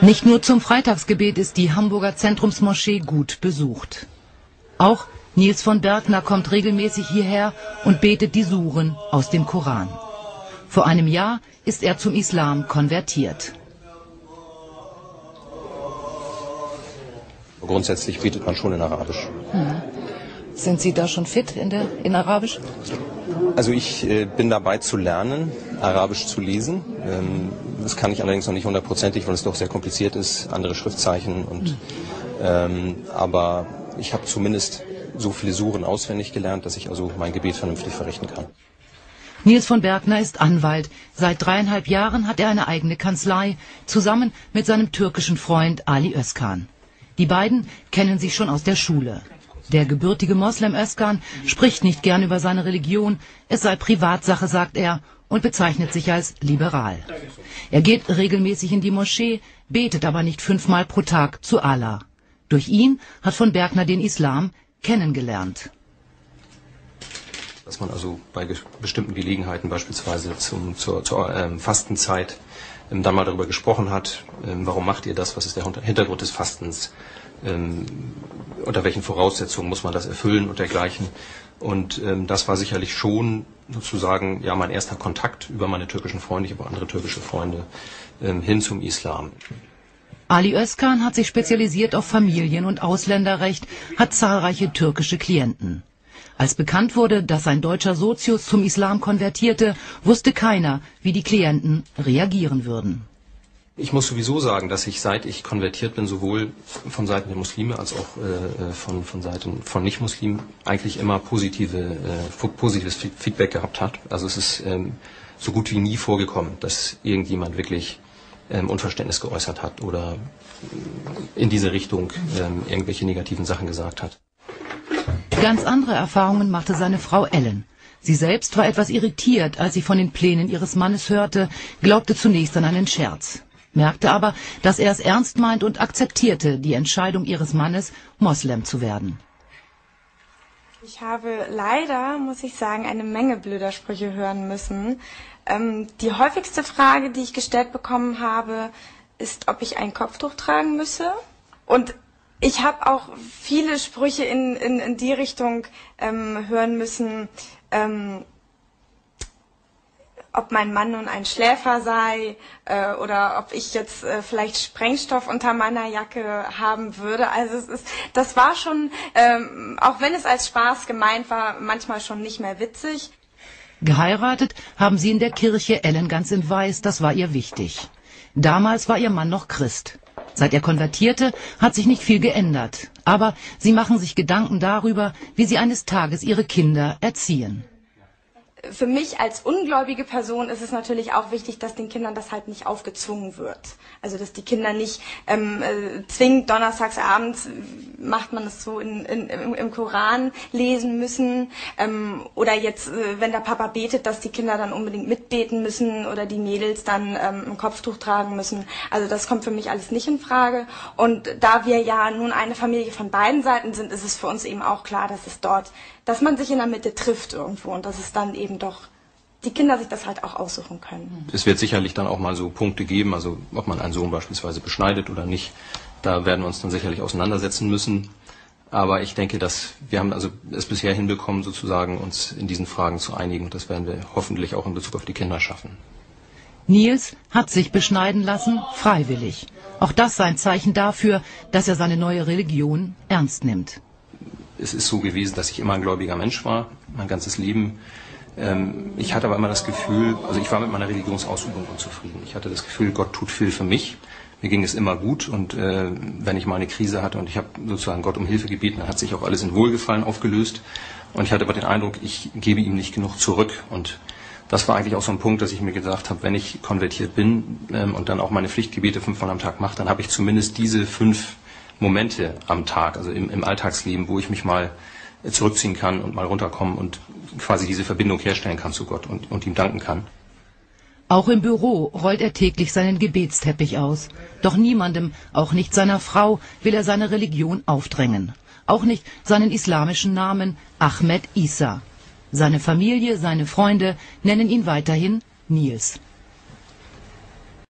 Nicht nur zum Freitagsgebet ist die Hamburger Zentrumsmoschee gut besucht. Auch Nils von Bergner kommt regelmäßig hierher und betet die Suren aus dem Koran. Vor einem Jahr ist er zum Islam konvertiert. Grundsätzlich betet man schon in Arabisch. Sind Sie da schon fit in Arabisch? Also ich bin dabei zu lernen, Arabisch zu lesen. Das kann ich allerdings noch nicht hundertprozentig, weil es doch sehr kompliziert ist, andere Schriftzeichen. Aber ich habe zumindest so viele Suren auswendig gelernt, dass ich also mein Gebet vernünftig verrichten kann. Nils von Bergner ist Anwalt. Seit 3,5 Jahren hat er eine eigene Kanzlei, zusammen mit seinem türkischen Freund Ali Özkan. Die beiden kennen sich schon aus der Schule. Der gebürtige Moslem Özkan spricht nicht gern über seine Religion, es sei Privatsache, sagt er, und bezeichnet sich als liberal. Er geht regelmäßig in die Moschee, betet aber nicht 5-mal pro Tag zu Allah. Durch ihn hat von Bergner den Islam kennengelernt. Dass man also bei bestimmten Gelegenheiten, beispielsweise zur Fastenzeit, dann mal darüber gesprochen hat, warum macht ihr das, was ist der Hintergrund des Fastens, unter welchen Voraussetzungen muss man das erfüllen und dergleichen. Und das war sicherlich schon sozusagen ja mein erster Kontakt über meine türkischen Freunde, ich habe andere türkische Freunde, hin zum Islam. Ali Özkan hat sich spezialisiert auf Familien- und Ausländerrecht, hat zahlreiche türkische Klienten. Als bekannt wurde, dass ein deutscher Sozius zum Islam konvertierte, wusste keiner, wie die Klienten reagieren würden. Ich muss sowieso sagen, dass ich, seit ich konvertiert bin, sowohl von Seiten der Muslime als auch von Seiten von Nicht-Muslimen eigentlich immer positives Feedback gehabt hat. Also es ist so gut wie nie vorgekommen, dass irgendjemand wirklich Unverständnis geäußert hat oder in diese Richtung irgendwelche negativen Sachen gesagt hat. Ganz andere Erfahrungen machte seine Frau Ellen. Sie selbst war etwas irritiert, als sie von den Plänen ihres Mannes hörte, glaubte zunächst an einen Scherz, merkte aber, dass er es ernst meint und akzeptierte die Entscheidung ihres Mannes, Moslem zu werden. Ich habe leider, muss ich sagen, eine Menge blöder Sprüche hören müssen. Die häufigste Frage, die ich gestellt bekommen habe, ist, ob ich ein Kopftuch tragen müsse. Und ich habe auch viele Sprüche in die Richtung hören müssen, ob mein Mann nun ein Schläfer sei oder ob ich jetzt vielleicht Sprengstoff unter meiner Jacke haben würde. Also das war schon, auch wenn es als Spaß gemeint war, manchmal schon nicht mehr witzig. Geheiratet haben sie in der Kirche, Ellen ganz in Weiß, das war ihr wichtig. Damals war ihr Mann noch Christ. Seit er konvertierte, hat sich nicht viel geändert. Aber sie machen sich Gedanken darüber, wie sie eines Tages ihre Kinder erziehen. Für mich als ungläubige Person ist es natürlich auch wichtig, dass den Kindern das halt nicht aufgezwungen wird. Also dass die Kinder nicht zwingend donnerstags abends, macht man es so, im Koran lesen müssen. Oder jetzt, wenn der Papa betet, dass die Kinder dann unbedingt mitbeten müssen oder die Mädels dann ein Kopftuch tragen müssen. Also das kommt für mich alles nicht in Frage. Und da wir ja nun eine Familie von beiden Seiten sind, ist es für uns eben auch klar, dass man sich in der Mitte trifft irgendwo und dass es dann eben doch die Kinder sich das halt auch aussuchen können. Es wird sicherlich dann auch mal so Punkte geben, also ob man einen Sohn beispielsweise beschneidet oder nicht, da werden wir uns dann sicherlich auseinandersetzen müssen. Aber ich denke, dass wir haben also es bisher hinbekommen, sozusagen uns in diesen Fragen zu einigen und das werden wir hoffentlich auch in Bezug auf die Kinder schaffen. Nils hat sich beschneiden lassen, freiwillig. Auch das sei ein Zeichen dafür, dass er seine neue Religion ernst nimmt. Es ist so gewesen, dass ich immer ein gläubiger Mensch war, mein ganzes Leben. Ich hatte aber immer das Gefühl, also ich war mit meiner Religionsausübung unzufrieden. Ich hatte das Gefühl, Gott tut viel für mich. Mir ging es immer gut und wenn ich mal eine Krise hatte und ich habe sozusagen Gott um Hilfe gebeten, dann hat sich auch alles in Wohlgefallen aufgelöst. Und ich hatte aber den Eindruck, ich gebe ihm nicht genug zurück. Und das war eigentlich auch so ein Punkt, dass ich mir gesagt habe, wenn ich konvertiert bin und dann auch meine Pflichtgebete 5-mal am Tag mache, dann habe ich zumindest diese 5 Momente am Tag, also im Alltagsleben, wo ich mich mal zurückziehen kann und mal runterkommen und quasi diese Verbindung herstellen kann zu Gott und ihm danken kann. Auch im Büro rollt er täglich seinen Gebetsteppich aus. Doch niemandem, auch nicht seiner Frau, will er seine Religion aufdrängen. Auch nicht seinen islamischen Namen Ahmed Isa. Seine Familie, seine Freunde nennen ihn weiterhin Nils.